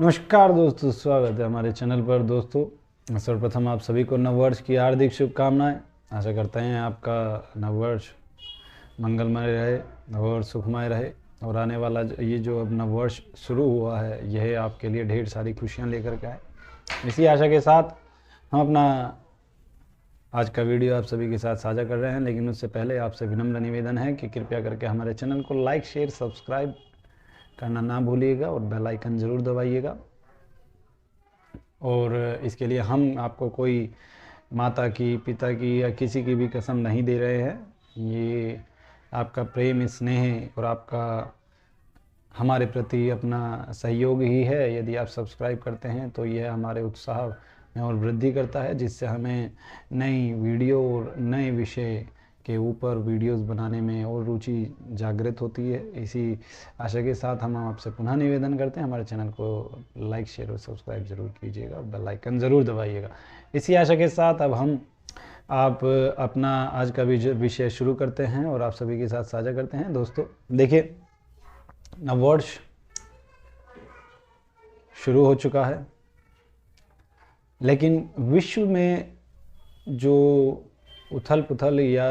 नमस्कार दोस्तों, स्वागत है हमारे चैनल पर। दोस्तों, सर्वप्रथम आप सभी को नववर्ष की हार्दिक शुभकामनाएं। आशा करते हैं आपका नववर्ष मंगलमय रहे, नववर्ष सुखमय रहे और आने वाला ये जो अब नववर्ष शुरू हुआ है यह आपके लिए ढेर सारी खुशियां लेकर के आए। इसी आशा के साथ हम अपना आज का वीडियो आप सभी के साथ साझा कर रहे हैं, लेकिन उससे पहले आपसे विनम्र निवेदन है कि कृपया करके हमारे चैनल को लाइक, शेयर, सब्सक्राइब करना ना भूलिएगा और बेल आइकन ज़रूर दबाइएगा। और इसके लिए हम आपको कोई माता की, पिता की या किसी की भी कसम नहीं दे रहे हैं। ये आपका प्रेम, स्नेह और आपका हमारे प्रति अपना सहयोग ही है। यदि आप सब्सक्राइब करते हैं तो यह हमारे उत्साह में और वृद्धि करता है, जिससे हमें नई वीडियो और नए विषय के ऊपर वीडियोस बनाने में और रुचि जागृत होती है। इसी आशा के साथ हम आपसे पुनः निवेदन करते हैं, हमारे चैनल को लाइक, शेयर और सब्सक्राइब जरूर कीजिएगा और बेल आइकन ज़रूर दबाइएगा। इसी आशा के साथ अब हम आप अपना आज का विषय शुरू करते हैं और आप सभी के साथ साझा करते हैं। दोस्तों देखिए, नववर्ष शुरू हो चुका है, लेकिन विश्व में जो उथल पुथल या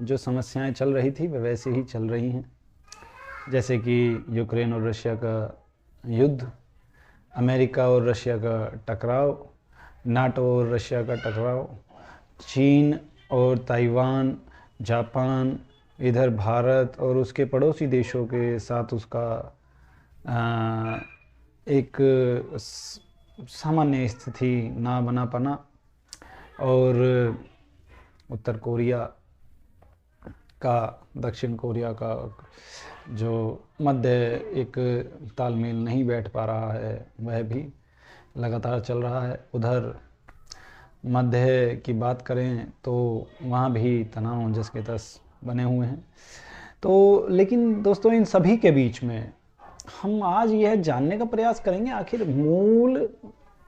जो समस्याएं चल रही थी वह वैसे ही चल रही हैं। जैसे कि यूक्रेन और रशिया का युद्ध, अमेरिका और रशिया का टकराव, नाटो और रशिया का टकराव, चीन और ताइवान, जापान, इधर भारत और उसके पड़ोसी देशों के साथ उसका एक सामान्य स्थिति ना बना पाना, और उत्तर कोरिया का, दक्षिण कोरिया का जो मध्य एक तालमेल नहीं बैठ पा रहा है वह भी लगातार चल रहा है। उधर मध्य की बात करें तो वहाँ भी तनाव जस के तस बने हुए हैं। तो लेकिन दोस्तों, इन सभी के बीच में हम आज यह जानने का प्रयास करेंगे आखिर मूल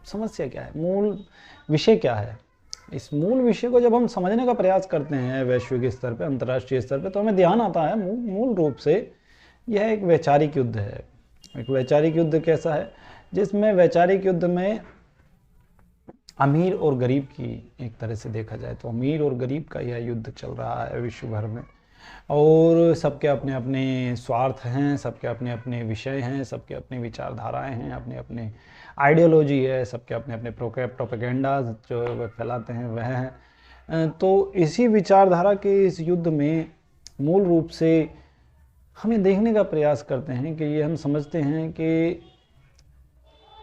समस्या क्या है, मूल विषय क्या है। इस मूल विषय को जब हम समझने का प्रयास करते हैं वैश्विक स्तर पे, अंतर्राष्ट्रीय स्तर पे, तो हमें ध्यान आता है मूल रूप से यह एक वैचारिक युद्ध है। एक वैचारिक युद्ध कैसा है, जिसमें वैचारिक युद्ध में अमीर और गरीब की, एक तरह से देखा जाए तो अमीर और गरीब का यह युद्ध चल रहा है विश्व भर में। और सबके अपने अपने स्वार्थ हैं, सबके अपने अपने विषय हैं, सबके अपने विचारधाराएं हैं, अपने अपने आइडियोलॉजी है, सबके अपने अपने प्रोपेगेंडाज जो फैलाते हैं वह हैं। तो इसी विचारधारा के इस युद्ध में मूल रूप से हम ये देखने का प्रयास करते हैं कि ये हम समझते हैं कि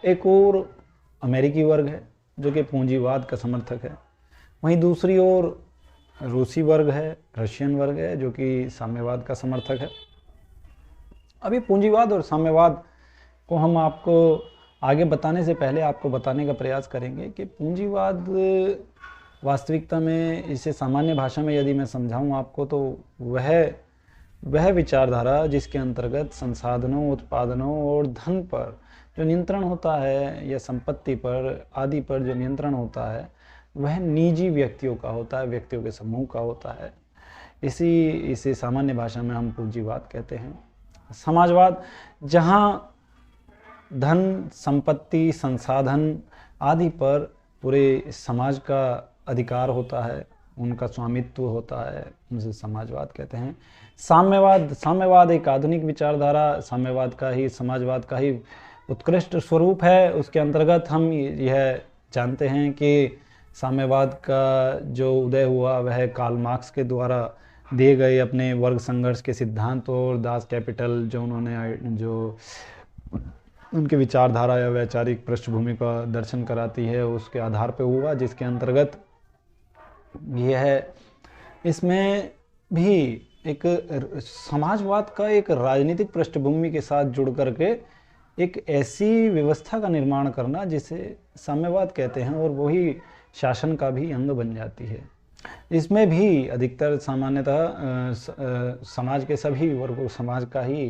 एक और अमेरिकी वर्ग है जो कि पूंजीवाद का समर्थक है, वहीं दूसरी ओर रूसी वर्ग है, रशियन वर्ग है जो कि साम्यवाद का समर्थक है। अभी पूंजीवाद और साम्यवाद को हम आपको आगे बताने से पहले आपको बताने का प्रयास करेंगे कि पूंजीवाद वास्तविकता में, इसे सामान्य भाषा में यदि मैं समझाऊं आपको, तो वह विचारधारा जिसके अंतर्गत संसाधनों, उत्पादनों और धन पर जो नियंत्रण होता है या संपत्ति पर आदि पर जो नियंत्रण होता है वह निजी व्यक्तियों का होता है, व्यक्तियों के समूह का होता है। इसे सामान्य भाषा में हम पूंजीवाद कहते हैं। समाजवाद, जहाँ धन, संपत्ति, संसाधन आदि पर पूरे समाज का अधिकार होता है, उनका स्वामित्व होता है, उनसे समाजवाद कहते हैं। साम्यवाद एक आधुनिक विचारधारा, साम्यवाद का ही, समाजवाद का ही उत्कृष्ट स्वरूप है। उसके अंतर्गत हम यह जानते हैं कि साम्यवाद का जो उदय हुआ वह कार्ल मार्क्स के द्वारा दिए गए अपने वर्ग संघर्ष के सिद्धांत और दास कैपिटल जो उन्होंने, जो उनकी विचारधारा या वैचारिक पृष्ठभूमि का दर्शन कराती है, उसके आधार पर हुआ, जिसके अंतर्गत यह, इसमें भी एक समाजवाद का एक राजनीतिक पृष्ठभूमि के साथ जुड़ करके एक ऐसी व्यवस्था का निर्माण करना जिसे साम्यवाद कहते हैं, और वही शासन का भी अंग बन जाती है। इसमें भी अधिकतर सामान्यतः समाज के सभी वर्गों, समाज का ही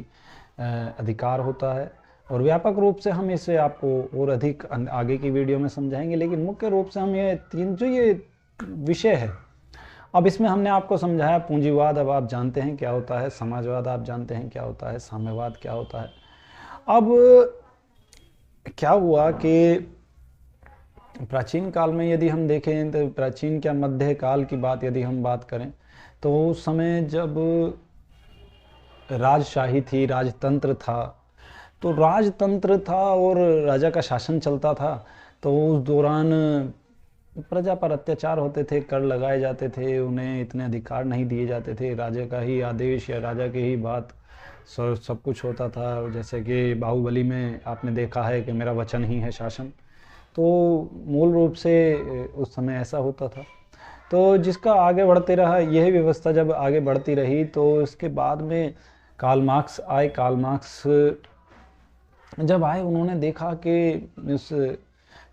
अधिकार होता है, और व्यापक रूप से हम इसे आपको और अधिक आगे की वीडियो में समझाएंगे। लेकिन मुख्य रूप से हम ये तीन जो ये विषय है, अब इसमें हमने आपको समझाया पूंजीवाद, अब आप जानते हैं क्या होता है, समाजवाद आप जानते हैं क्या होता है, साम्यवाद क्या होता है। अब क्या हुआ कि प्राचीन काल में यदि हम देखें तो प्राचीन क्या मध्य काल की बात यदि हम बात करें तो उस समय जब राजशाही थी, राजतंत्र था, तो राजतंत्र था और राजा का शासन चलता था, तो उस दौरान प्रजा पर अत्याचार होते थे, कर लगाए जाते थे, उन्हें इतने अधिकार नहीं दिए जाते थे, राजा का ही आदेश या राजा की ही बात सब कुछ होता था। जैसे कि बाहुबली में आपने देखा है कि मेरा वचन ही है शासन, तो मूल रूप से उस समय ऐसा होता था। तो जिसका आगे बढ़ते रहा, यह व्यवस्था जब आगे बढ़ती रही तो इसके बाद में कार्ल मार्क्स आए। कार्ल मार्क्स जब आए उन्होंने देखा कि इस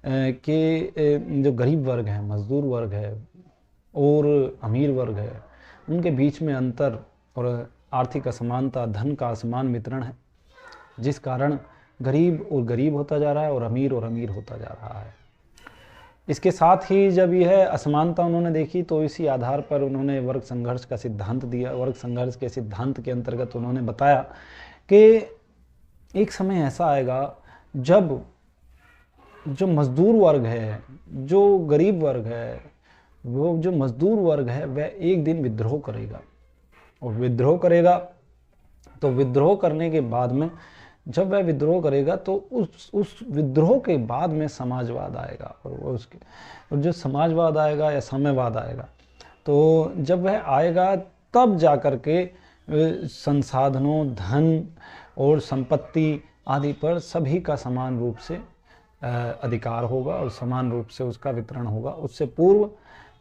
जो गरीब वर्ग है, मजदूर वर्ग है और अमीर वर्ग है, उनके बीच में अंतर और आर्थिक असमानता, धन का असमान वितरण है, जिस कारण गरीब और गरीब होता जा रहा है और अमीर होता जा रहा है। इसके साथ ही जब यह असमानता उन्होंने देखी तो इसी आधार पर उन्होंने वर्ग संघर्ष का सिद्धांत दिया। वर्ग संघर्ष के सिद्धांत के अंतर्गत उन्होंने बताया कि एक समय ऐसा आएगा जब जो मजदूर वर्ग है, जो गरीब वर्ग है, वो जो मजदूर वर्ग है वह एक दिन विद्रोह करेगा, और विद्रोह करेगा तो विद्रोह करने के बाद में जब वह विद्रोह करेगा तो उस विद्रोह के बाद में समाजवाद आएगा, और वो उसके और जो समाजवाद आएगा या साम्यवाद आएगा, तो जब वह आएगा तब जाकर के संसाधनों, धन और संपत्ति आदि पर सभी का समान रूप से अधिकार होगा और समान रूप से उसका वितरण होगा। उससे पूर्व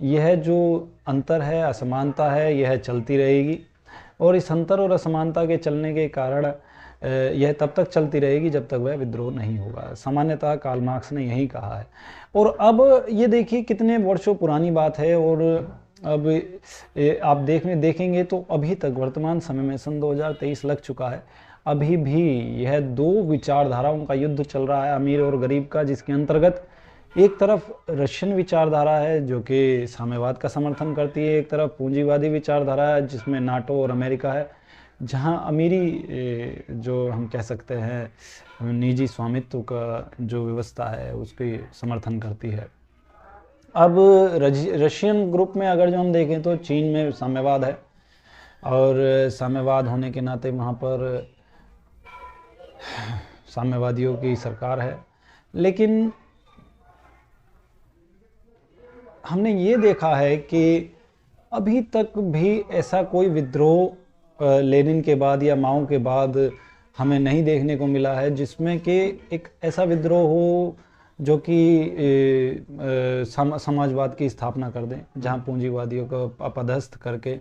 यह जो अंतर है, असमानता है, यह चलती रहेगी, और इस अंतर और असमानता के चलने के कारण यह तब तक चलती रहेगी जब तक वह विद्रोह नहीं होगा। सामान्यतः कार्ल मार्क्स ने यही कहा है। और अब ये देखिए कितने वर्षों पुरानी बात है, और अब आप देखेंगे तो अभी तक वर्तमान समय में सन 2023 लग चुका है, अभी भी यह दो विचारधाराओं का युद्ध चल रहा है, अमीर और गरीब का, जिसके अंतर्गत एक तरफ रशियन विचारधारा है जो कि साम्यवाद का समर्थन करती है, एक तरफ पूंजीवादी विचारधारा है जिसमें नाटो और अमेरिका है, जहां अमीरी जो हम कह सकते हैं निजी स्वामित्व का जो व्यवस्था है उसकी समर्थन करती है। अब रशियन ग्रुप में अगर जो हम देखें तो चीन में साम्यवाद है, और साम्यवाद होने के नाते वहाँ पर साम्यवादियों की सरकार है। लेकिन हमने ये देखा है कि अभी तक भी ऐसा कोई विद्रोह लेनिन के बाद या माओ के बाद हमें नहीं देखने को मिला है जिसमें कि एक ऐसा विद्रोह हो जो कि समाजवाद की स्थापना कर दें, जहां पूंजीवादियों को अपदस्थ करके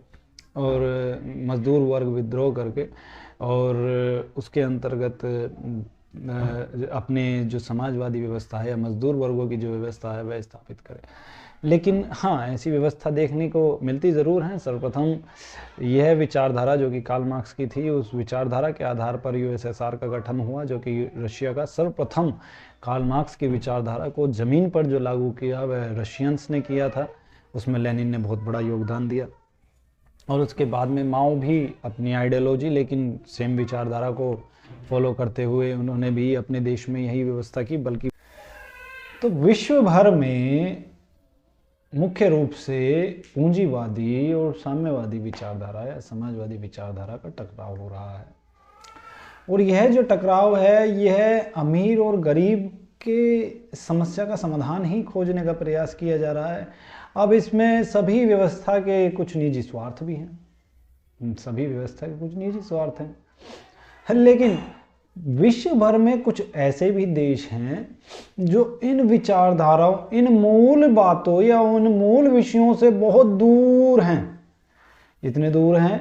और मजदूर वर्ग विद्रोह करके और उसके अंतर्गत अपने जो समाजवादी व्यवस्था है या मजदूर वर्गों की जो व्यवस्था है वह स्थापित करें। लेकिन हाँ, ऐसी व्यवस्था देखने को मिलती ज़रूर है। सर्वप्रथम यह विचारधारा जो कि कार्ल मार्क्स की थी, उस विचारधारा के आधार पर यूएसएसआर का गठन हुआ, जो कि रशिया का सर्वप्रथम कार्ल मार्क्स की विचारधारा को ज़मीन पर जो लागू किया वह रशियंस ने किया था। उसमें लेनिन ने बहुत बड़ा योगदान दिया, और उसके बाद में माओ भी अपनी आइडियोलॉजी लेकिन सेम विचारधारा को फॉलो करते हुए उन्होंने भी अपने देश में यही व्यवस्था की। बल्कि तो विश्व भर में मुख्य रूप से पूंजीवादी और साम्यवादी विचारधारा या समाजवादी विचारधारा का टकराव हो रहा है, और यह जो टकराव है यह अमीर और गरीब के समस्या का समाधान ही खोजने का प्रयास किया जा रहा है। अब इसमें सभी व्यवस्था के कुछ निजी स्वार्थ भी हैं, सभी व्यवस्था के कुछ निजी स्वार्थ हैं, लेकिन विश्व भर में कुछ ऐसे भी देश हैं जो इन विचारधाराओं, इन मूल बातों या उन मूल विषयों से बहुत दूर हैं। इतने दूर हैं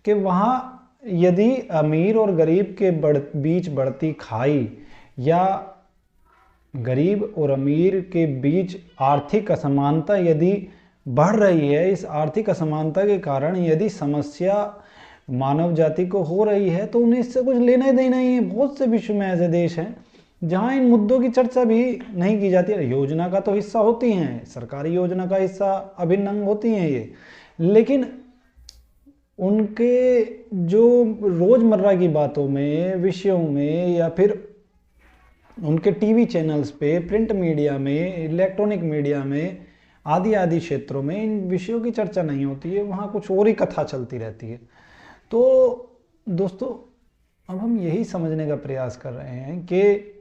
कि वहाँ यदि अमीर और गरीब के बीच बढ़ती खाई या गरीब और अमीर के बीच आर्थिक असमानता यदि बढ़ रही है, इस आर्थिक असमानता के कारण यदि समस्या मानव जाति को हो रही है तो उन्हें इससे कुछ लेना ही देना ही है। बहुत से विश्व में ऐसे देश हैं जहां इन मुद्दों की चर्चा भी नहीं की जाती है। योजना का तो हिस्सा होती हैं, सरकारी योजना का हिस्सा अभिन्न अंग होती हैं ये, लेकिन उनके जो रोजमर्रा की बातों में, विषयों में या फिर उनके टीवी चैनल्स पे, प्रिंट मीडिया में, इलेक्ट्रॉनिक मीडिया में, आदि आदि क्षेत्रों में इन विषयों की चर्चा नहीं होती है, वहाँ कुछ और ही कथा चलती रहती है। तो दोस्तों, अब हम यही समझने का प्रयास कर रहे हैं कि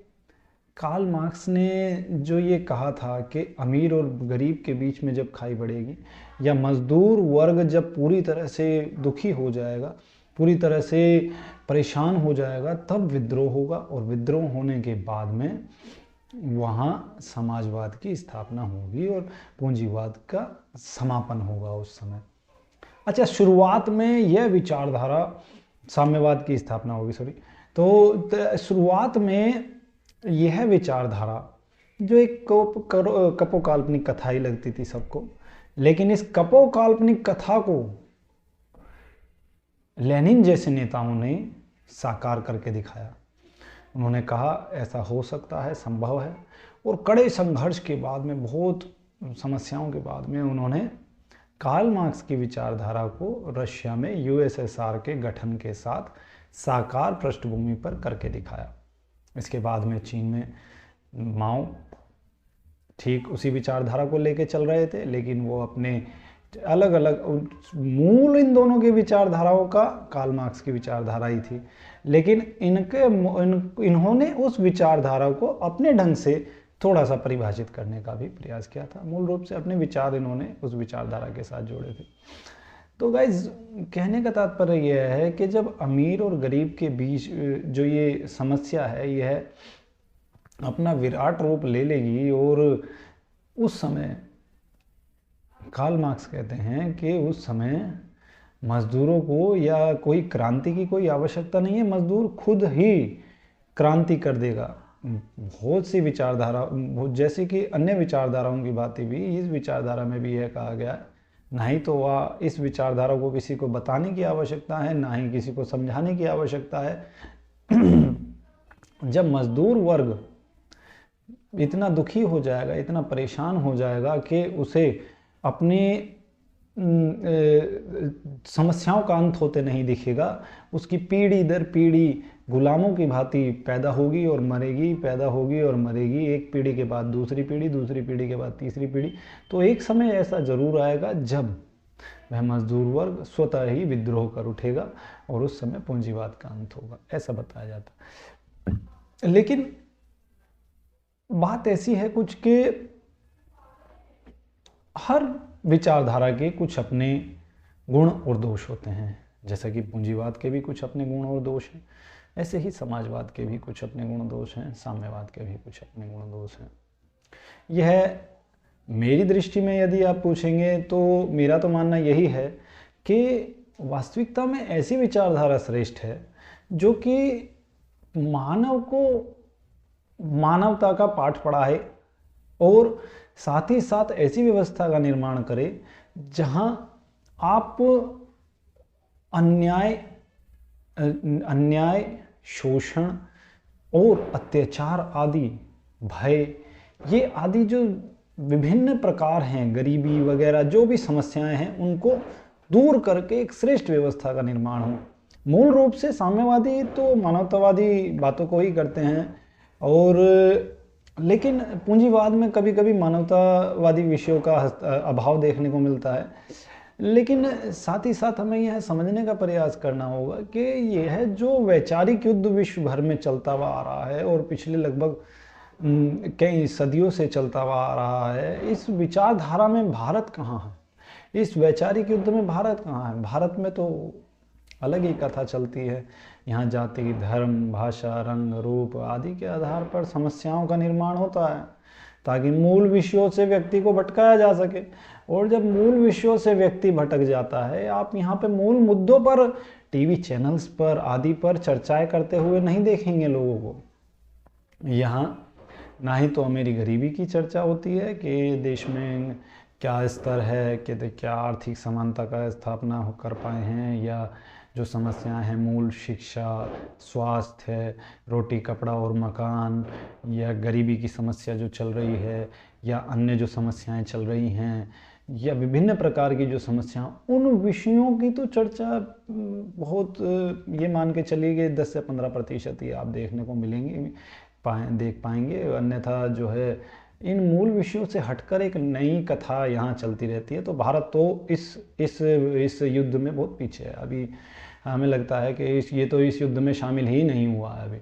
कार्ल मार्क्स ने जो ये कहा था कि अमीर और गरीब के बीच में जब खाई बढ़ेगी, या मजदूर वर्ग जब पूरी तरह से दुखी हो जाएगा, पूरी तरह से परेशान हो जाएगा, तब विद्रोह होगा, और विद्रोह होने के बाद में वहाँ समाजवाद की स्थापना होगी और पूंजीवाद का समापन होगा उस समय। अच्छा, शुरुआत में यह विचारधारा, साम्यवाद की स्थापना होगी, सॉरी, तो शुरुआत में यह विचारधारा जो एक कपोकाल्पनिक कथा ही लगती थी सबको, लेकिन इस कपोकाल्पनिक कथा को लेनिन जैसे नेताओं ने साकार करके दिखाया। उन्होंने कहा ऐसा हो सकता है, संभव है, और कड़े संघर्ष के बाद में, बहुत समस्याओं के बाद में, उन्होंने कार्ल मार्क्स की विचारधारा को रशिया में यूएसएसआर के गठन के साथ साकार पृष्ठभूमि पर करके दिखाया। इसके बाद में चीन में माओ ठीक उसी विचारधारा को लेके चल रहे थे, लेकिन वो अपने अलग अलग, मूल इन दोनों की विचारधाराओं का कार्ल मार्क्स की विचारधारा ही थी, लेकिन इन्होंने उस विचारधारा को अपने ढंग से थोड़ा सा परिभाषित करने का भी प्रयास किया था। मूल रूप से अपने विचार इन्होंने उस विचारधारा के साथ जोड़े थे। तो गाइज, कहने का तात्पर्य यह है कि जब अमीर और गरीब के बीच जो ये समस्या है, यह अपना विराट रूप ले लेगी, और उस समय कार्ल मार्क्स कहते हैं कि उस समय मजदूरों को या कोई क्रांति की कोई आवश्यकता नहीं है, मजदूर खुद ही क्रांति कर देगा। बहुत सी विचारधारा, जैसे कि अन्य विचारधाराओं की बातें भी इस विचारधारा में भी यह कहा गया है, ना ही तो वह इस विचारधारा को किसी को बताने की आवश्यकता है, ना ही किसी को समझाने की आवश्यकता है। जब मजदूर वर्ग इतना दुखी हो जाएगा, इतना परेशान हो जाएगा कि उसे अपनी समस्याओं का अंत होते नहीं दिखेगा, उसकी पीढ़ी दर पीढ़ी गुलामों की भांति पैदा होगी और मरेगी, पैदा होगी और मरेगी, एक पीढ़ी के बाद दूसरी पीढ़ी, दूसरी पीढ़ी के बाद तीसरी पीढ़ी, तो एक समय ऐसा जरूर आएगा जब वह मजदूर वर्ग स्वतः ही विद्रोह कर उठेगा और उस समय पूंजीवाद का अंत होगा, ऐसा बताया जाता। लेकिन बात ऐसी है कुछ कि हर विचारधारा के कुछ अपने गुण और दोष होते हैं, जैसा कि पूंजीवाद के भी कुछ अपने गुण और दोष हैं, ऐसे ही समाजवाद के भी कुछ अपने गुण दोष हैं, साम्यवाद के भी कुछ अपने गुण दोष हैं। यह मेरी दृष्टि में यदि आप पूछेंगे तो मेरा तो मानना यही है कि वास्तविकता में ऐसी विचारधारा श्रेष्ठ है जो कि मानव को मानवता का पाठ पढ़ाए और साथ ही साथ ऐसी व्यवस्था का निर्माण करे जहां आप अन्याय, शोषण और अत्याचार आदि, भय, ये आदि जो विभिन्न प्रकार हैं, गरीबी वगैरह जो भी समस्याएं हैं, उनको दूर करके एक श्रेष्ठ व्यवस्था का निर्माण हो। मूल रूप से साम्यवादी तो मानवतावादी बातों को ही करते हैं, और लेकिन पूंजीवाद में कभी कभी मानवतावादी विषयों का अभाव देखने को मिलता है। लेकिन साथ ही साथ हमें यह समझने का प्रयास करना होगा कि यह जो वैचारिक युद्ध विश्व भर में चलता हुआ आ रहा है और पिछले लगभग कई सदियों से चलता हुआ आ रहा है, इस विचारधारा में भारत कहाँ है? इस वैचारिक युद्ध में भारत कहाँ है? भारत में तो अलग ही कथा चलती है। यहाँ जाति, धर्म, भाषा, रंग, रूप आदि के आधार पर समस्याओं का निर्माण होता है ताकि मूल विषयों से व्यक्ति को भटकाया जा सके। और जब मूल विषयों से व्यक्ति भटक जाता है, आप यहाँ पे मूल मुद्दों पर टीवी चैनल्स पर आदि पर चर्चाएं करते हुए नहीं देखेंगे लोगों को। यहाँ ना ही तो मेरी गरीबी की चर्चा होती है कि देश में क्या स्तर है, कि क्या आर्थिक समानता का स्थापना कर पाए हैं, या जो समस्याएं हैं मूल शिक्षा, स्वास्थ्य, रोटी कपड़ा और मकान, या गरीबी की समस्या जो चल रही है, या अन्य जो समस्याएं चल रही हैं, या विभिन्न प्रकार की जो समस्याएं, उन विषयों की तो चर्चा बहुत ये मान के चलिए कि 10 से 15% ही आप देखने को मिलेंगे। देख पाएंगे। अन्यथा जो है इन मूल विषयों से हटकर एक नई कथा यहाँ चलती रहती है। तो भारत तो इस युद्ध में बहुत पीछे है अभी। हमें लगता है कि इस युद्ध में शामिल ही नहीं हुआ है अभी।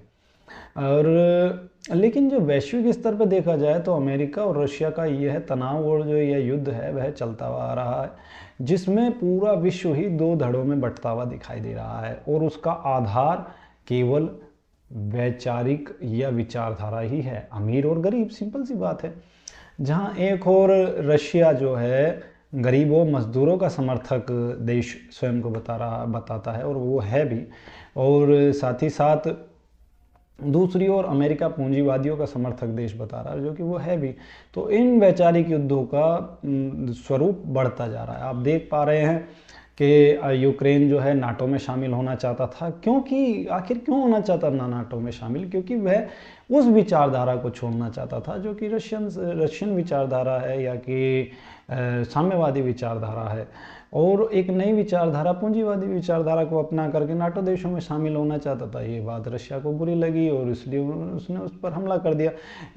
और लेकिन जो वैश्विक स्तर पर देखा जाए तो अमेरिका और रशिया का यह तनाव और जो यह युद्ध है वह चलता हुआ आ रहा है, जिसमें पूरा विश्व ही दो धड़ों में बंटता हुआ दिखाई दे रहा है। और उसका आधार केवल वैचारिक या विचारधारा ही है, अमीर और गरीब, सिंपल सी बात है। जहाँ एक और रशिया जो है गरीबों मजदूरों का समर्थक देश स्वयं को बताता है, और वो है भी, और साथ ही साथ दूसरी ओर अमेरिका पूंजीवादियों का समर्थक देश बता रहा है, जो कि वो है भी। तो इन वैचारिक युद्धों का स्वरूप बढ़ता जा रहा है। आप देख पा रहे हैं कि यूक्रेन जो है नाटो में शामिल होना चाहता था। क्योंकि आखिर क्यों होना चाहता था नाटो में शामिल? क्योंकि वह उस विचारधारा को छोड़ना चाहता था जो कि रशियन विचारधारा है, या कि साम्यवादी विचारधारा है, और एक नई विचारधारा पूंजीवादी विचारधारा को अपना करके नाटो देशों में शामिल होना चाहता था। ये बात रशिया को बुरी लगी और इसलिए उसने उस पर हमला कर दिया।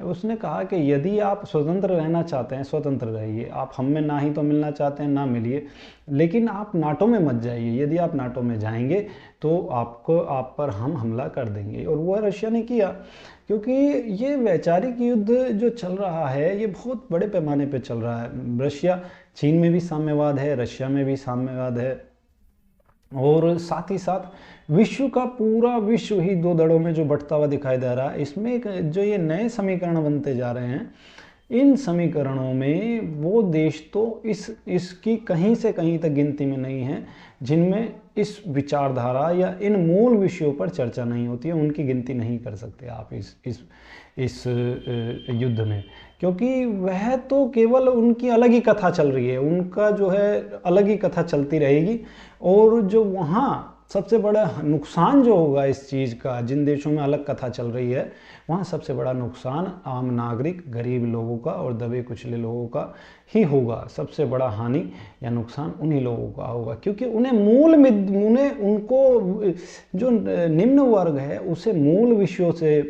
उसने कहा कि यदि आप स्वतंत्र रहना चाहते हैं, स्वतंत्र रहिए, आप हम में ना ही तो मिलना चाहते हैं ना मिलिए, लेकिन आप नाटो में मत जाइए। यदि आप नाटो में जाएंगे तो आप पर हम हमला कर देंगे। और वह रशिया ने किया, क्योंकि ये वैचारिक युद्ध जो चल रहा है ये बहुत बड़े पैमाने पे चल रहा है। रशिया, चीन में भी साम्यवाद है, रशिया में भी साम्यवाद है, और साथ ही साथ विश्व का पूरा विश्व ही दो धड़ों में जो बंटता हुआ दिखाई दे रहा है। इसमें जो ये नए समीकरण बनते जा रहे हैं, इन समीकरणों में वो देश तो इसकी कहीं से कहीं तक गिनती में नहीं है जिनमें इस विचारधारा या इन मूल विषयों पर चर्चा नहीं होती है। उनकी गिनती नहीं कर सकते आप इस युद्ध में, क्योंकि वह तो केवल उनकी अलग ही कथा चल रही है, उनका जो है अलग ही कथा चलती रहेगी। और जो वहाँ सबसे बड़ा नुकसान जो होगा इस चीज़ का, जिन देशों में अलग कथा चल रही है वहाँ सबसे बड़ा नुकसान आम नागरिक, गरीब लोगों का और दबे कुचले लोगों का ही होगा। सबसे बड़ा हानि या नुकसान उन्हीं लोगों का होगा, क्योंकि उनको जो निम्न वर्ग है उसे मूल विषयों से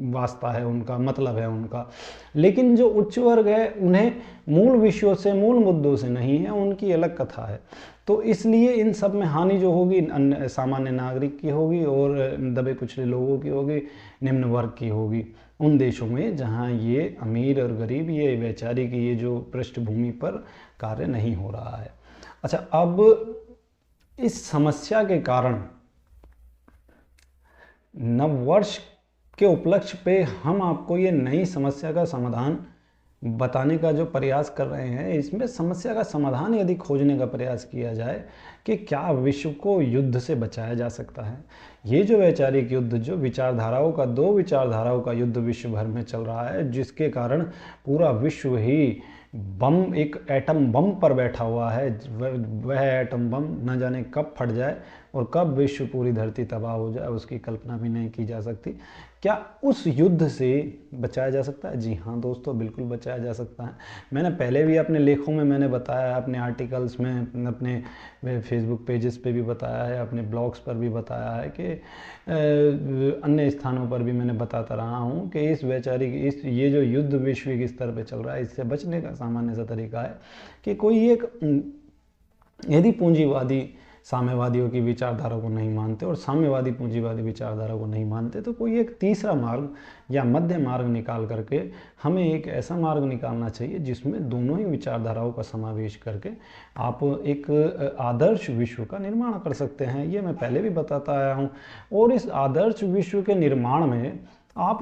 वास्ता है, उनका मतलब है उनका। लेकिन जो उच्च वर्ग है उन्हें मूल विषयों से, मूल मुद्दों से नहीं है, उनकी अलग कथा है। तो इसलिए इन सब में हानि जो होगी सामान्य नागरिक की होगी और दबे कुचले लोगों की होगी, निम्न वर्ग की होगी, उन देशों में जहां ये अमीर और गरीब, ये वैचारिक, ये जो पृष्ठभूमि पर कार्य नहीं हो रहा है। अच्छा, अब इस समस्या के कारण नववर्ष के उपलक्ष्य पे हम आपको ये नई समस्या का समाधान बताने का जो प्रयास कर रहे हैं, इसमें समस्या का समाधान यदि खोजने का प्रयास किया जाए कि क्या विश्व को युद्ध से बचाया जा सकता है। ये जो वैचारिक युद्ध, जो विचारधाराओं का, दो विचारधाराओं का युद्ध विश्व भर में चल रहा है, जिसके कारण पूरा विश्व ही बम, एक एटम बम पर बैठा हुआ है। वह एटम बम न जाने कब फट जाए और कब विश्व, पूरी धरती तबाह हो जाए, उसकी कल्पना भी नहीं की जा सकती। क्या उस युद्ध से बचाया जा सकता है? जी हाँ दोस्तों, बिल्कुल बचाया जा सकता है। मैंने पहले भी अपने लेखों में मैंने बताया, अपने आर्टिकल्स में, अपने फेसबुक पेजेस पे भी बताया है, अपने ब्लॉग्स पर भी बताया है, कि अन्य स्थानों पर भी मैंने बताता रहा हूँ कि ये जो युद्ध वैश्विक स्तर पे चल रहा है, इससे बचने का सामान्य सा तरीका है कि कोई एक, यदि पूंजीवादी साम्यवादियों की विचारधारा को नहीं मानते और साम्यवादी पूंजीवादी विचारधारा को नहीं मानते, तो कोई एक तीसरा मार्ग या मध्य मार्ग निकाल करके हमें एक ऐसा मार्ग निकालना चाहिए जिसमें दोनों ही विचारधाराओं का समावेश करके आप एक आदर्श विश्व का निर्माण कर सकते हैं। ये मैं पहले भी बताता आया हूँ। और इस आदर्श विश्व के निर्माण में आप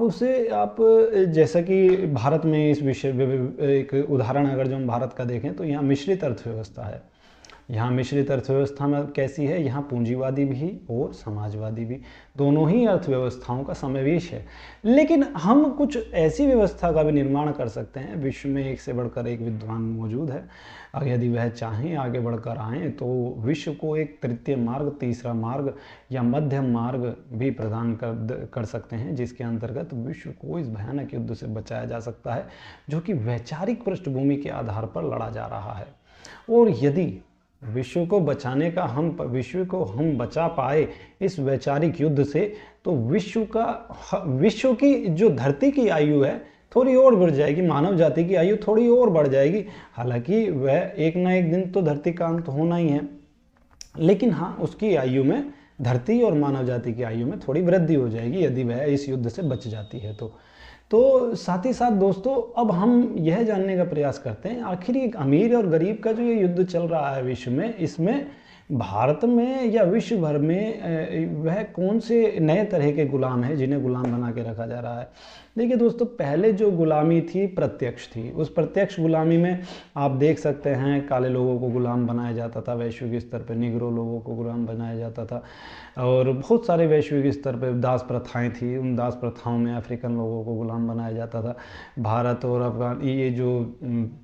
जैसा कि भारत में इस विषय, एक उदाहरण अगर जो हम भारत का देखें तो यहाँ मिश्रित अर्थव्यवस्था है। यहाँ मिश्रित अर्थव्यवस्था में कैसी है, यहाँ पूंजीवादी भी और समाजवादी भी, दोनों ही अर्थव्यवस्थाओं का समावेश है। लेकिन हम कुछ ऐसी व्यवस्था का भी निर्माण कर सकते हैं, विश्व में एक से बढ़कर एक विद्वान मौजूद है, और यदि वह चाहें आगे बढ़कर आएँ तो विश्व को एक तृतीय मार्ग, तीसरा मार्ग या मध्यम मार्ग भी प्रदान कर सकते हैं, जिसके अंतर्गत विश्व को इस भयानक युद्ध से बचाया जा सकता है जो कि वैचारिक पृष्ठभूमि के आधार पर लड़ा जा रहा है। और यदि विश्व को बचाने का विश्व को हम बचा पाए इस वैचारिक युद्ध से, तो विश्व की जो धरती की आयु है थोड़ी और बढ़ जाएगी, मानव जाति की आयु थोड़ी और बढ़ जाएगी। हालांकि वह एक ना एक दिन तो धरती का अंत होना ही है, लेकिन हाँ, उसकी आयु में, धरती और मानव जाति की आयु में थोड़ी वृद्धि हो जाएगी यदि वह इस युद्ध से बच जाती है तो साथ ही साथ दोस्तों, अब हम यह जानने का प्रयास करते हैं आखिर एक अमीर और गरीब का जो ये युद्ध चल रहा है विश्व में, इसमें भारत में या विश्व भर में वह कौन से नए तरह के गुलाम हैं जिन्हें गुलाम बना के रखा जा रहा है। देखिए दोस्तों, पहले जो गुलामी थी प्रत्यक्ष थी। उस प्रत्यक्ष गुलामी में आप देख सकते हैं काले लोगों को गुलाम बनाया जाता था, वैश्विक स्तर पर निग्रो लोगों को गुलाम बनाया जाता था, और बहुत सारे वैश्विक स्तर पर दास प्रथाएं थी। उन दास प्रथाओं में अफ्रीकन लोगों को गुलाम बनाया जाता था। भारत और अफगान, ये जो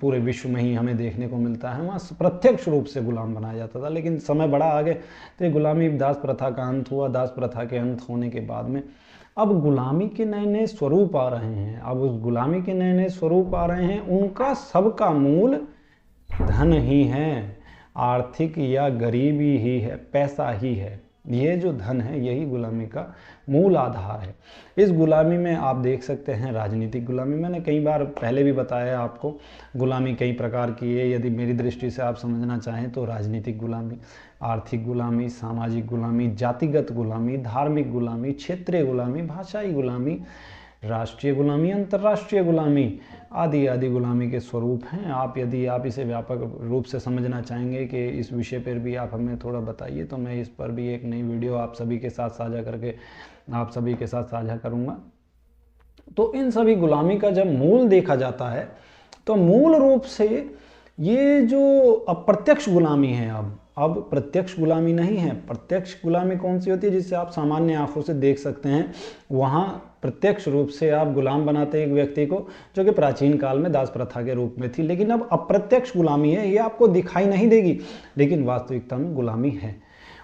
पूरे विश्व में ही हमें देखने को मिलता है, वहाँ प्रत्यक्ष रूप से गुलाम बनाया जाता था। लेकिन समय बड़ा आगे तो ये गुलामी दास प्रथा का अंत हुआ। दास प्रथा के अंत होने के बाद में अब गुलामी के नए नए स्वरूप आ रहे हैं। अब उस गुलामी के नए नए स्वरूप आ रहे हैं, उनका सबका मूल धन ही है, आर्थिक या गरीबी ही है, पैसा ही है। ये जो धन है यही गुलामी का मूल आधार है। इस गुलामी में आप देख सकते हैं राजनीतिक गुलामी। मैंने कई बार पहले भी बताया आपको, गुलामी कई प्रकार की है। यदि मेरी दृष्टि से आप समझना चाहें तो राजनीतिक गुलामी, आर्थिक गुलामी, सामाजिक गुलामी, जातिगत गुलामी, धार्मिक गुलामी, क्षेत्रीय गुलामी, भाषाई गुलामी, राष्ट्रीय गुलामी, अंतर्राष्ट्रीय गुलामी आदि आदि गुलामी के स्वरूप हैं। यदि आप इसे व्यापक रूप से समझना चाहेंगे कि इस विषय पर भी आप हमें थोड़ा बताइए, तो मैं इस पर भी एक नई वीडियो आप सभी के साथ साझा करूंगा। तो इन सभी गुलामी का जब मूल देखा जाता है तो मूल रूप से ये जो अप्रत्यक्ष गुलामी है, अब प्रत्यक्ष गुलामी नहीं है। प्रत्यक्ष गुलामी कौन सी होती है? जिससे आप सामान्य आंखों से देख सकते हैं। वहाँ प्रत्यक्ष रूप से आप गुलाम बनाते हैं एक व्यक्ति को, जो कि प्राचीन काल में दास प्रथा के रूप में थी। लेकिन अब अप्रत्यक्ष गुलामी है, ये आपको दिखाई नहीं देगी, लेकिन वास्तविकता में गुलामी है।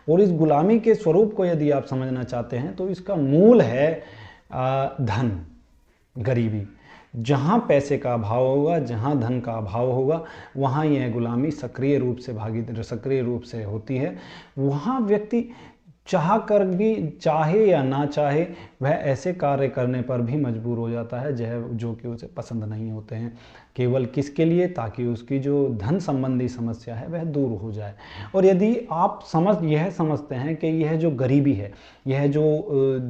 और इस गुलामी के स्वरूप को यदि आप समझना चाहते हैं तो इसका मूल है धन, गरीबी। जहाँ पैसे का अभाव होगा, जहाँ धन का अभाव होगा, वहाँ यह गुलामी सक्रिय रूप से होती है। वहाँ व्यक्ति चाह कर भी, चाहे या ना चाहे, वह ऐसे कार्य करने पर भी मजबूर हो जाता है जो कि उसे पसंद नहीं होते हैं। केवल किसके लिए? ताकि उसकी जो धन संबंधी समस्या है वह दूर हो जाए। और यदि आप यह समझते हैं कि यह जो गरीबी है, यह जो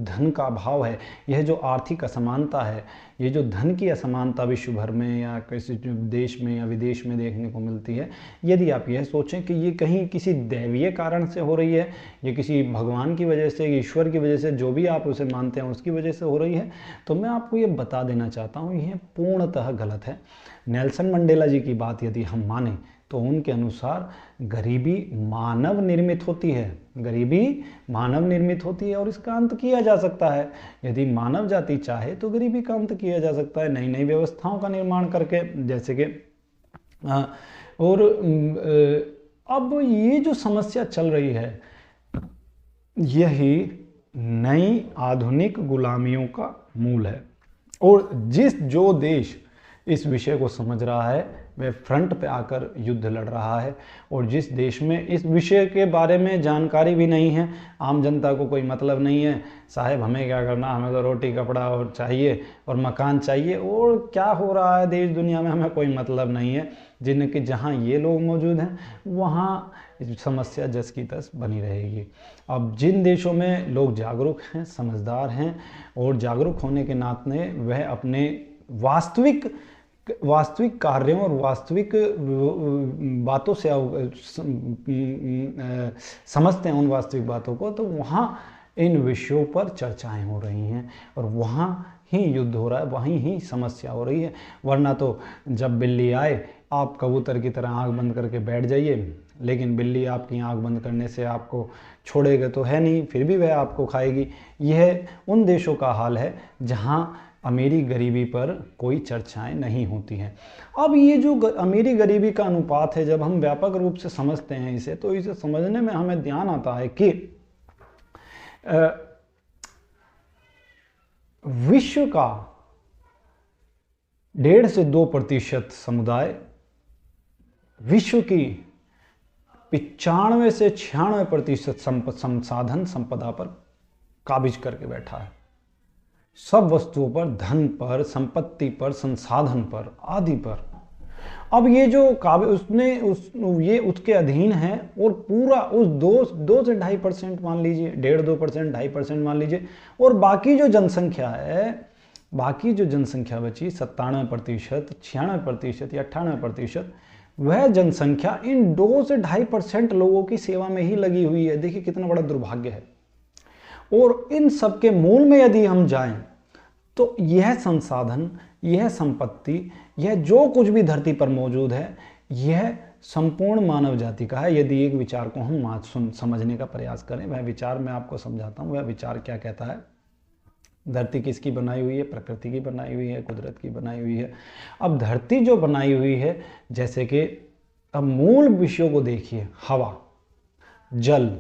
धन का अभाव है, यह जो आर्थिक असमानता है, ये जो धन की असमानता विश्व भर में या किसी देश में या विदेश में देखने को मिलती है, यदि आप यह सोचें कि ये कहीं किसी दैवीय कारण से हो रही है, ये किसी भगवान की वजह से, ईश्वर की वजह से, जो भी आप उसे मानते हैं उसकी वजह से हो रही है, तो मैं आपको ये बता देना चाहता हूँ, यह पूर्णतः गलत है। नेल्सन मंडेला जी की बात यदि हम माने तो उनके अनुसार गरीबी मानव निर्मित होती है। गरीबी मानव निर्मित होती है और इसका अंत किया जा सकता है। यदि मानव जाति चाहे तो गरीबी का अंत किया जा सकता है, नई नई व्यवस्थाओं का निर्माण करके, जैसे कि और अब ये जो समस्या चल रही है, यही नई आधुनिक गुलामियों का मूल है। और जो देश इस विषय को समझ रहा है वह फ्रंट पे आकर युद्ध लड़ रहा है, और जिस देश में इस विषय के बारे में जानकारी भी नहीं है, आम जनता को कोई मतलब नहीं है, साहब हमें क्या करना, हमें तो रोटी कपड़ा और चाहिए और मकान चाहिए, और क्या हो रहा है देश दुनिया में हमें कोई मतलब नहीं है। जिनके जहाँ ये लोग मौजूद हैं वहाँ समस्या जस की तस बनी रहेगी। अब जिन देशों में लोग जागरूक हैं, समझदार हैं, और जागरूक होने के नाते वह अपने वास्तविक कार्यों और वास्तविक बातों से समझते हैं उन वास्तविक बातों को, तो वहाँ इन विषयों पर चर्चाएं हो रही हैं और वहाँ ही युद्ध हो रहा है, वहीं ही समस्या हो रही है। वरना तो जब बिल्ली आए आप कबूतर की तरह आंख बंद करके बैठ जाइए, लेकिन बिल्ली आपकी आंख बंद करने से आपको छोड़ेगा तो है नहीं, फिर भी वह आपको खाएगी। यह उन देशों का हाल है जहाँ अमीरी गरीबी पर कोई चर्चाएं नहीं होती हैं। अब ये जो अमीरी गरीबी का अनुपात है, जब हम व्यापक रूप से समझते हैं इसे, तो इसे समझने में हमें ध्यान आता है कि विश्व का 1.5 से 2% समुदाय विश्व की 95 से 96% संसाधन संपदा पर काबिज करके बैठा है। सब वस्तुओं पर, धन पर, संपत्ति पर, संसाधन पर, आदि पर। अब ये जो ये उसके अधीन है और पूरा उस 2 से 2.5% मान लीजिए, 1.5-2%, 2.5% मान लीजिए, और बाकी जो जनसंख्या बची 97%, 96% या 98%, वह जनसंख्या इन 2 से 2.5% लोगों की सेवा में ही लगी हुई है। देखिए कितना बड़ा दुर्भाग्य है। और इन सबके मूल में यदि हम जाएं तो यह संसाधन, यह संपत्ति, यह जो कुछ भी धरती पर मौजूद है, यह संपूर्ण मानव जाति का है। यदि एक विचार को हम समझने का प्रयास करें, वह विचार मैं आपको समझाता हूं। वह विचार क्या कहता है? धरती किसकी बनाई हुई है? प्रकृति की बनाई हुई है, कुदरत की बनाई हुई है। अब धरती जो बनाई हुई है, जैसे कि अब मूल विषयों को देखिए, हवा, जल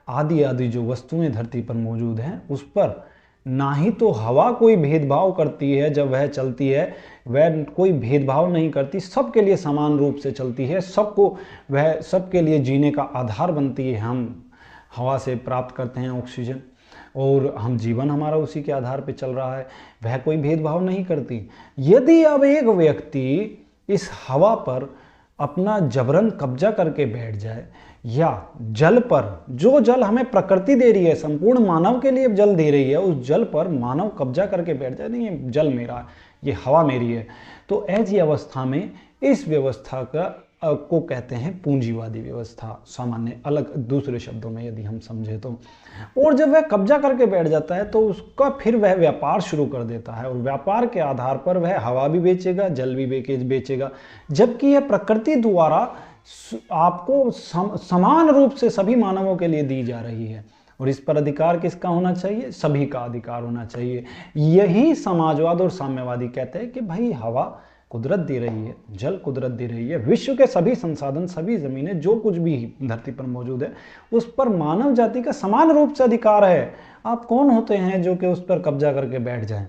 आदि आदि जो वस्तुएं धरती पर मौजूद हैं, उस पर ना ही तो हवा कोई भेदभाव करती है, जब वह चलती है वह कोई भेदभाव नहीं करती, सबके लिए समान रूप से चलती है, वह सबके लिए जीने का आधार बनती है। हम हवा से प्राप्त करते हैं ऑक्सीजन और हम जीवन हमारा उसी के आधार पर चल रहा है, वह कोई भेदभाव नहीं करती। यदि अब एक व्यक्ति इस हवा पर अपना जबरन कब्जा करके बैठ जाए, या जल पर, जो जल हमें प्रकृति दे रही है, संपूर्ण मानव के लिए जल दे रही है, उस जल पर मानव कब्जा करके बैठ जाए, नहीं ये जल मेरा है, ये हवा मेरी है, तो ऐसी अवस्था में इस व्यवस्था को कहते हैं पूंजीवादी व्यवस्था, सामान्य अलग दूसरे शब्दों में यदि हम समझे तो। और जब वह कब्जा करके बैठ जाता है तो उसका फिर वह व्यापार शुरू कर देता है, और व्यापार के आधार पर वह हवा भी बेचेगा, जल भी बेचेगा, जबकि यह प्रकृति द्वारा आपको समान रूप से सभी मानवों के लिए दी जा रही है। और इस पर अधिकार किसका होना चाहिए? सभी का अधिकार होना चाहिए। यही समाजवाद और साम्यवादी कहते हैं कि भाई हवा कुदरत दे रही है, जल कुदरत दे रही है, विश्व के सभी संसाधन, सभी जमीनें, जो कुछ भी धरती पर मौजूद है, उस पर मानव जाति का समान रूप से अधिकार है। आप कौन होते हैं जो कि उस पर कब्जा करके बैठ जाएं?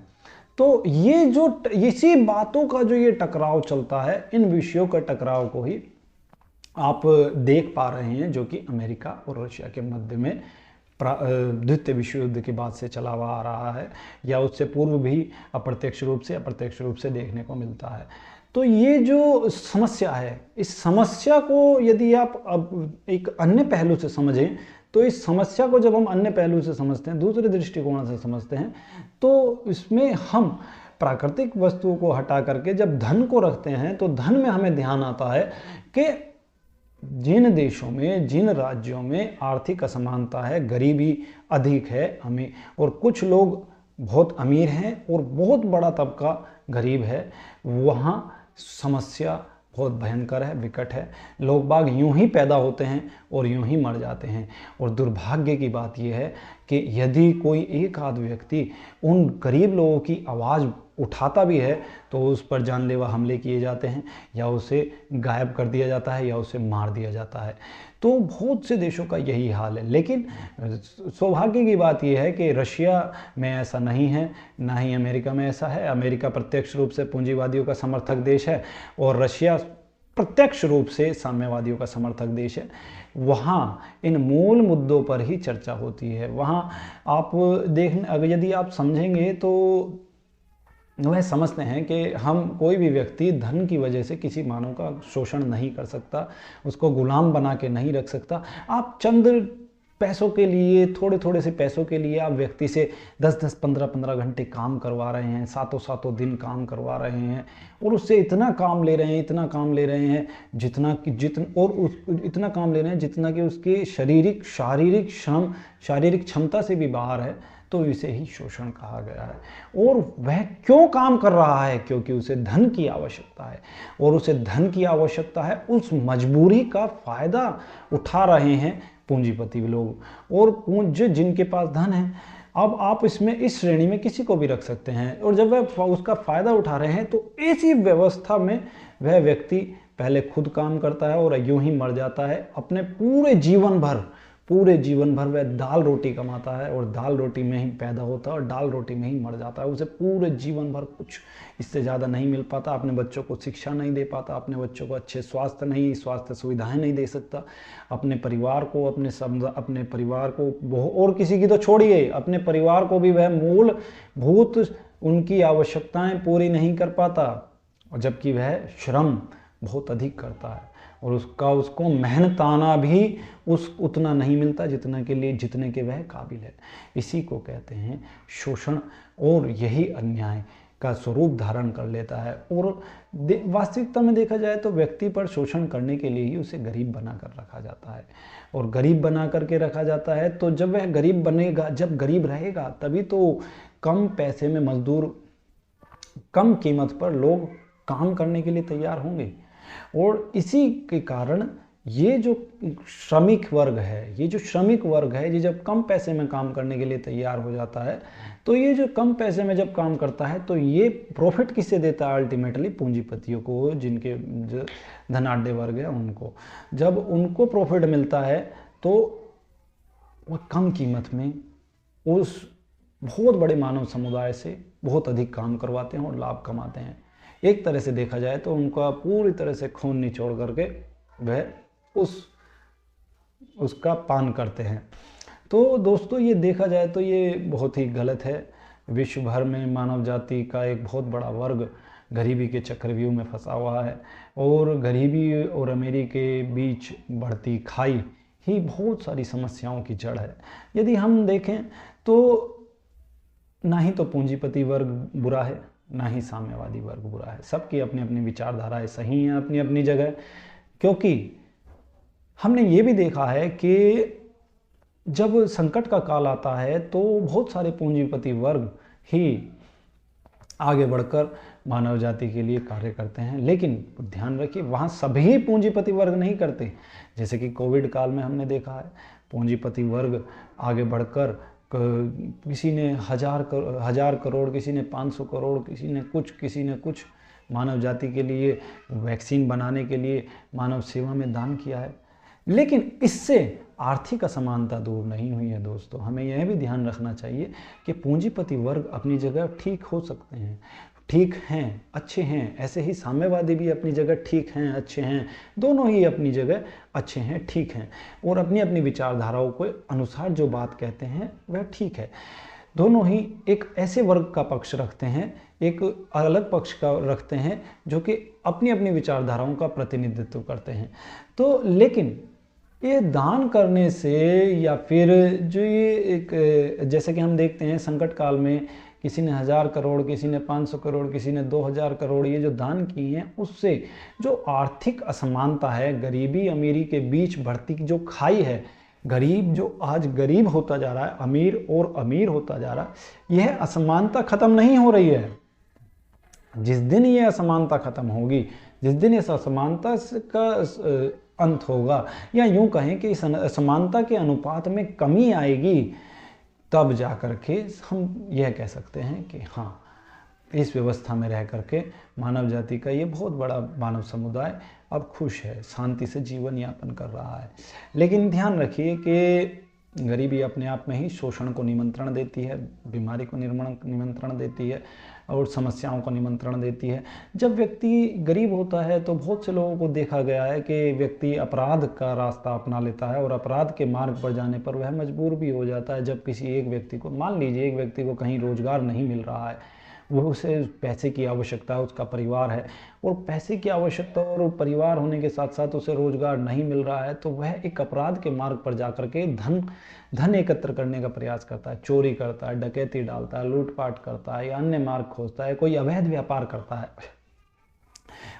तो ये जो इसी बातों का जो ये टकराव चलता है, इन विषयों का टकराव को ही आप देख पा रहे हैं, जो कि अमेरिका और रशिया के मध्य में द्वितीय विश्व युद्ध के बाद से चला हुआ आ रहा है, या उससे पूर्व भी अप्रत्यक्ष रूप से देखने को मिलता है। तो ये जो समस्या है, इस समस्या को यदि आप अब एक अन्य पहलू से समझें, तो इस समस्या को जब हम अन्य पहलू से समझते हैं, दूसरे दृष्टिकोण से समझते हैं, तो इसमें हम प्राकृतिक वस्तुओं को हटा करके जब धन को रखते हैं, तो धन में हमें ध्यान आता है कि जिन देशों में, जिन राज्यों में आर्थिक असमानता है, गरीबी अधिक है, हमें, और कुछ लोग बहुत अमीर हैं और बहुत बड़ा तबका गरीब है, वहाँ समस्या बहुत भयंकर है, विकट है। लोग बाग यूं ही पैदा होते हैं और यूं ही मर जाते हैं। और दुर्भाग्य की बात यह है कि यदि कोई एक आध व्यक्ति उन गरीब लोगों की आवाज़ उठाता भी है, तो उस पर जानलेवा हमले किए जाते हैं, या उसे गायब कर दिया जाता है, या उसे मार दिया जाता है। तो बहुत से देशों का यही हाल है। लेकिन सौभाग्य की बात यह है कि रशिया में ऐसा नहीं है, ना ही अमेरिका में ऐसा है। अमेरिका प्रत्यक्ष रूप से पूंजीवादियों का समर्थक देश है, और रशिया प्रत्यक्ष रूप से साम्यवादियों का समर्थक देश है। वहाँ इन मूल मुद्दों पर ही चर्चा होती है। वहाँ आप अगर यदि आप समझेंगे तो वह समझते हैं कि हम, कोई भी व्यक्ति धन की वजह से किसी मानव का शोषण नहीं कर सकता, उसको गुलाम बना के नहीं रख सकता। आप चंद पैसों के लिए, थोड़े थोड़े से पैसों के लिए आप व्यक्ति से 10-10, 15-15 घंटे काम करवा रहे हैं, सातों दिन काम करवा रहे हैं, और उससे इतना काम ले रहे हैं, इतना काम ले रहे हैं जितना कि उसके शारीरिक क्षमता से भी बाहर है, तो इसे ही शोषण कहा गया है। और वह क्यों काम कर रहा है? क्योंकि उसे धन की आवश्यकता है, और उसे धन की आवश्यकता है, उस मजबूरी का फायदा उठा रहे हैं पूंजीपति लोग, और जिनके पास धन है। अब आप इसमें, इस श्रेणी में किसी को भी रख सकते हैं, और जब वह उसका फायदा उठा रहे हैं, तो ऐसी व्यवस्था में वह व्यक्ति पहले खुद काम करता है और यूं ही मर जाता है, अपने पूरे जीवन भर पूरे जीवन भर वह दाल रोटी कमाता है और दाल रोटी में ही पैदा होता है और दाल रोटी में ही मर जाता है। उसे पूरे जीवन भर कुछ इससे ज़्यादा नहीं मिल पाता, अपने बच्चों को शिक्षा नहीं दे पाता, अपने बच्चों को अच्छे स्वास्थ्य सुविधाएं नहीं दे सकता, अपने परिवार को अपने परिवार को और किसी की तो छोड़िए, अपने परिवार को भी वह मूलभूत उनकी आवश्यकताएं पूरी नहीं कर पाता, और जबकि वह श्रम बहुत अधिक करता है और उसको मेहनताना भी उतना नहीं मिलता जितने के वह काबिल है। इसी को कहते हैं शोषण, और यही अन्याय का स्वरूप धारण कर लेता है। और वास्तविकता में देखा जाए तो व्यक्ति पर शोषण करने के लिए ही उसे गरीब बना कर रखा जाता है, और गरीब बना करके रखा जाता है तो जब वह गरीब बनेगा, जब गरीब रहेगा, तभी तो कम पैसे में मजदूर, कम कीमत पर लोग काम करने के लिए तैयार होंगे। और इसी के कारण ये जो श्रमिक वर्ग है, ये जब कम पैसे में काम करने के लिए तैयार हो जाता है, तो ये जो कम पैसे में जब काम करता है तो ये प्रॉफिट किससे देता है? अल्टीमेटली पूंजीपतियों को, जिनके जो धनाढ्य वर्ग है उनको। जब उनको प्रॉफिट मिलता है तो वह कम कीमत में उस बहुत बड़े मानव समुदाय से बहुत अधिक काम करवाते हैं और लाभ कमाते हैं। एक तरह से देखा जाए तो उनका पूरी तरह से खून निचोड़ करके वह उसका पान करते हैं। तो दोस्तों, ये देखा जाए तो ये बहुत ही गलत है। विश्व भर में मानव जाति का एक बहुत बड़ा वर्ग गरीबी के चक्रव्यूह में फंसा हुआ है, और गरीबी और अमीरी के बीच बढ़ती खाई ही बहुत सारी समस्याओं की जड़ है। यदि हम देखें तो ना ही तो पूंजीपति वर्ग बुरा है, ना ही साम्यवादी वर्ग बुरा है। सबकी अपनी अपनी विचारधाराएं सही हैं अपनी अपनी जगह, क्योंकि हमने ये भी देखा है कि जब संकट का काल आता है तो बहुत सारे पूंजीपति वर्ग ही आगे बढ़कर मानव जाति के लिए कार्य करते हैं। लेकिन ध्यान रखिए, वहाँ सभी पूंजीपति वर्ग नहीं करते। जैसे कि कोविड काल में हमने देखा है, पूंजीपति वर्ग आगे बढ़कर किसी ने 1000 करोड़, किसी ने 500 करोड़, किसी ने कुछ मानव जाति के लिए, वैक्सीन बनाने के लिए, मानव सेवा में दान किया है। लेकिन इससे आर्थिक असमानता दूर नहीं हुई है दोस्तों। हमें यह भी ध्यान रखना चाहिए कि पूंजीपति वर्ग अपनी जगह ठीक हो सकते हैं, ठीक हैं, अच्छे हैं। ऐसे ही साम्यवादी भी अपनी जगह ठीक हैं, अच्छे हैं। दोनों ही अपनी जगह अच्छे हैं, ठीक हैं, और अपनी अपनी विचारधाराओं के अनुसार जो बात कहते हैं वह ठीक है। दोनों ही एक ऐसे वर्ग का पक्ष रखते हैं, एक अलग पक्ष का रखते हैं, जो कि अपनी अपनी विचारधाराओं का प्रतिनिधित्व करते हैं। तो लेकिन ये दान करने से, या फिर जो ये एक, जैसे कि हम देखते हैं संकट काल में किसी ने 1000 करोड़, किसी ने 500 करोड़, किसी ने 2000 करोड़ ये जो दान किए हैं, उससे जो आर्थिक असमानता है, गरीबी अमीरी के बीच बढ़ती जो खाई है, गरीब जो आज गरीब होता जा रहा है, अमीर और अमीर होता जा रहा है, यह असमानता खत्म नहीं हो रही है। जिस दिन ये असमानता खत्म होगी, जिस दिन इस असमानता का अंत होगा, या यूं कहें कि इस असमानता के अनुपात में कमी आएगी, तब जा कर के हम यह कह सकते हैं कि हाँ, इस व्यवस्था में रह करके मानव जाति का ये बहुत बड़ा मानव समुदाय अब खुश है, शांति से जीवन यापन कर रहा है। लेकिन ध्यान रखिए कि गरीबी अपने आप में ही शोषण को निमंत्रण देती है, बीमारी को निमंत्रण देती है, और समस्याओं को निमंत्रण देती है। जब व्यक्ति गरीब होता है तो बहुत से लोगों को देखा गया है कि व्यक्ति अपराध का रास्ता अपना लेता है, और अपराध के मार्ग पर जाने पर वह मजबूर भी हो जाता है। जब किसी एक व्यक्ति को, मान लीजिए एक व्यक्ति को कहीं रोजगार नहीं मिल रहा है, वो उसे पैसे की आवश्यकता है, उसका परिवार है, और पैसे की आवश्यकता और परिवार होने के साथ साथ उसे रोजगार नहीं मिल रहा है, तो वह एक अपराध के मार्ग पर जाकर के धन एकत्र करने का प्रयास करता है, चोरी करता है, डकैती डालता है, लूटपाट करता है, या अन्य मार्ग खोजता है, कोई अवैध व्यापार करता है।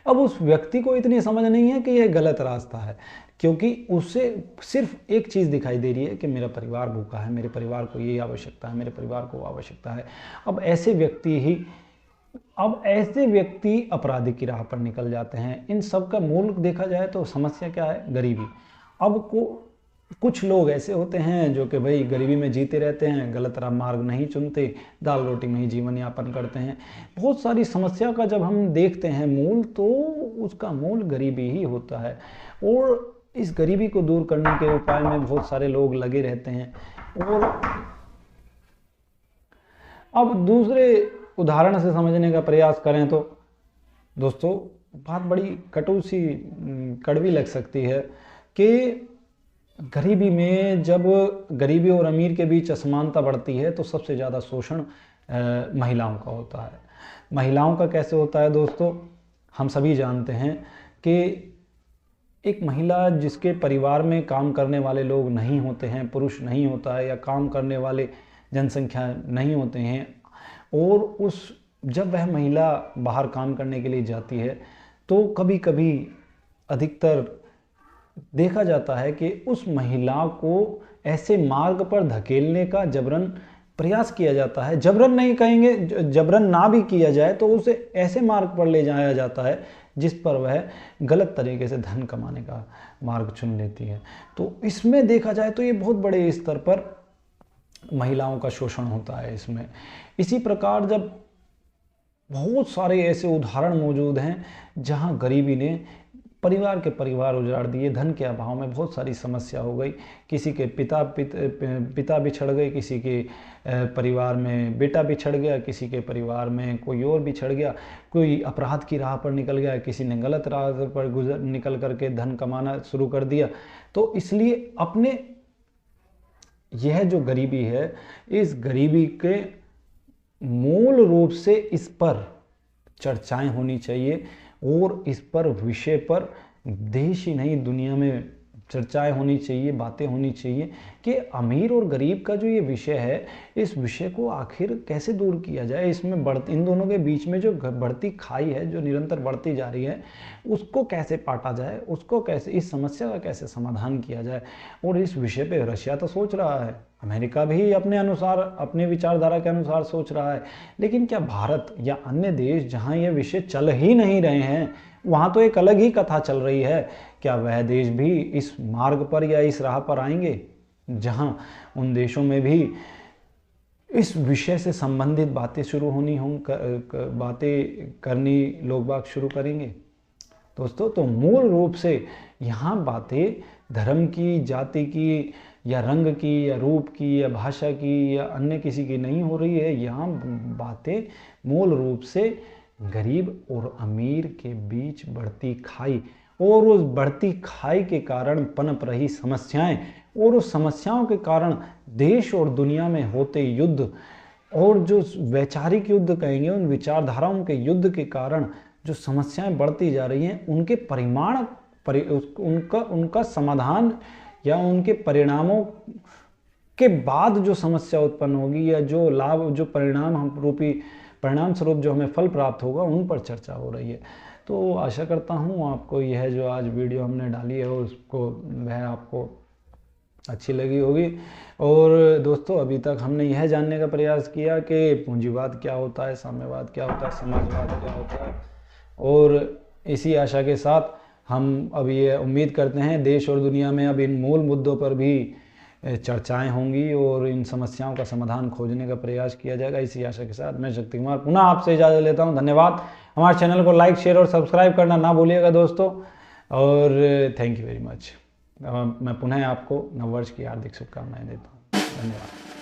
अब उस व्यक्ति को इतनी समझ नहीं है कि यह गलत रास्ता है, क्योंकि उसे सिर्फ एक चीज़ दिखाई दे रही है कि मेरा परिवार भूखा है, मेरे परिवार को ये आवश्यकता है, मेरे परिवार को आवश्यकता है। अब ऐसे व्यक्ति अपराधी की राह पर निकल जाते हैं। इन सब का मूल देखा जाए तो समस्या क्या है? गरीबी। अब कुछ लोग ऐसे होते हैं जो कि भाई गरीबी में जीते रहते हैं, गलत मार्ग नहीं चुनते, दाल रोटी में ही जीवन यापन करते हैं। बहुत सारी समस्या का जब हम देखते हैं मूल, तो उसका मूल गरीबी ही होता है। और इस गरीबी को दूर करने के उपाय में बहुत सारे लोग लगे रहते हैं। और अब दूसरे उदाहरण से समझने का प्रयास करें तो दोस्तों बात बड़ी कटु सी कड़वी लग सकती है कि गरीबी में जब गरीबी और अमीर के बीच असमानता बढ़ती है तो सबसे ज़्यादा शोषण महिलाओं का होता है। महिलाओं का कैसे होता है दोस्तों, हम सभी जानते हैं कि एक महिला जिसके परिवार में काम करने वाले लोग नहीं होते हैं, पुरुष नहीं होता है या काम करने वाले जनसंख्या नहीं होते हैं, और जब वह महिला बाहर काम करने के लिए जाती है तो कभी कभी अधिकतर देखा जाता है कि उस महिला को ऐसे मार्ग पर धकेलने का जबरन प्रयास किया जाता है। जबरन नहीं कहेंगे, जबरन ना भी किया जाए तो उसे ऐसे मार्ग पर ले जाया जाता है जिस पर वह गलत तरीके से धन कमाने का मार्ग चुन लेती है। तो इसमें देखा जाए तो ये बहुत बड़े स्तर पर महिलाओं का शोषण होता है इसमें। इसी प्रकार जब बहुत सारे ऐसे उदाहरण मौजूद हैं जहां गरीबी ने परिवार उजाड़ दिए, धन के अभाव में बहुत सारी समस्या हो गई, किसी के पिता बिछड़ गए, किसी के परिवार में बेटा बिछड़ गया, किसी के परिवार में कोई और बिछड़ गया, कोई अपराध की राह पर निकल गया, किसी ने गलत राह पर निकल करके धन कमाना शुरू कर दिया। तो इसलिए अपने यह जो गरीबी है, इस गरीबी के मूल रूप से इस पर चर्चाएं होनी चाहिए और इस पर विषय पर देश ही नहीं दुनिया में चर्चाएं होनी चाहिए, बातें होनी चाहिए कि अमीर और गरीब का जो ये विषय है, इस विषय को आखिर कैसे दूर किया जाए। इसमें इन दोनों के बीच में जो बढ़ती खाई है, जो निरंतर बढ़ती जा रही है, उसको कैसे पाटा जाए, उसको कैसे, इस समस्या का कैसे समाधान किया जाए। और इस विषय पे रशिया तो सोच रहा है, अमेरिका भी अपने अनुसार, अपने विचारधारा के अनुसार सोच रहा है, लेकिन क्या भारत या अन्य देश जहां ये विषय चल ही नहीं रहे हैं, वहां तो एक अलग ही कथा चल रही है, क्या वह देश भी इस मार्ग पर या इस राह पर आएंगे जहां उन देशों में भी इस विषय से संबंधित बातें शुरू होनी बातें करनी लोग बाग शुरू करेंगे। दोस्तों तो मूल रूप से यहाँ बातें धर्म की, जाति की या रंग की या रूप की या भाषा की या अन्य किसी की नहीं हो रही है। यहाँ बातें मूल रूप से गरीब और अमीर के बीच बढ़ती खाई और उस बढ़ती खाई के कारण पनप रही समस्याएं और उस समस्याओं के कारण देश और दुनिया में होते युद्ध और जो वैचारिक युद्ध कहेंगे, उन विचारधाराओं के युद्ध के कारण जो समस्याएं बढ़ती जा रही हैं, उनके उनका समाधान या उनके परिणामों के बाद जो समस्या उत्पन्न होगी या जो लाभ, जो परिणाम स्वरूप जो हमें फल प्राप्त होगा, उन पर चर्चा हो रही है। तो आशा करता हूँ आपको यह जो आज वीडियो हमने डाली है उसको वह आपको अच्छी लगी होगी। और दोस्तों अभी तक हमने यह जानने का प्रयास किया कि पूंजीवाद क्या होता है, साम्यवाद क्या होता है, समाजवाद क्या होता है, और इसी आशा के साथ हम अब ये उम्मीद करते हैं देश और दुनिया में अब इन मूल मुद्दों पर भी चर्चाएं होंगी और इन समस्याओं का समाधान खोजने का प्रयास किया जाएगा। इसी आशा के साथ मैं शक्ति कुमार पुनः आपसे इजाज़त लेता हूं। धन्यवाद। हमारे चैनल को लाइक, शेयर और सब्सक्राइब करना ना भूलिएगा दोस्तों, और थैंक यू वेरी मच। मैं पुनः आपको नववर्ष की हार्दिक शुभकामनाएं देता हूँ। धन्यवाद।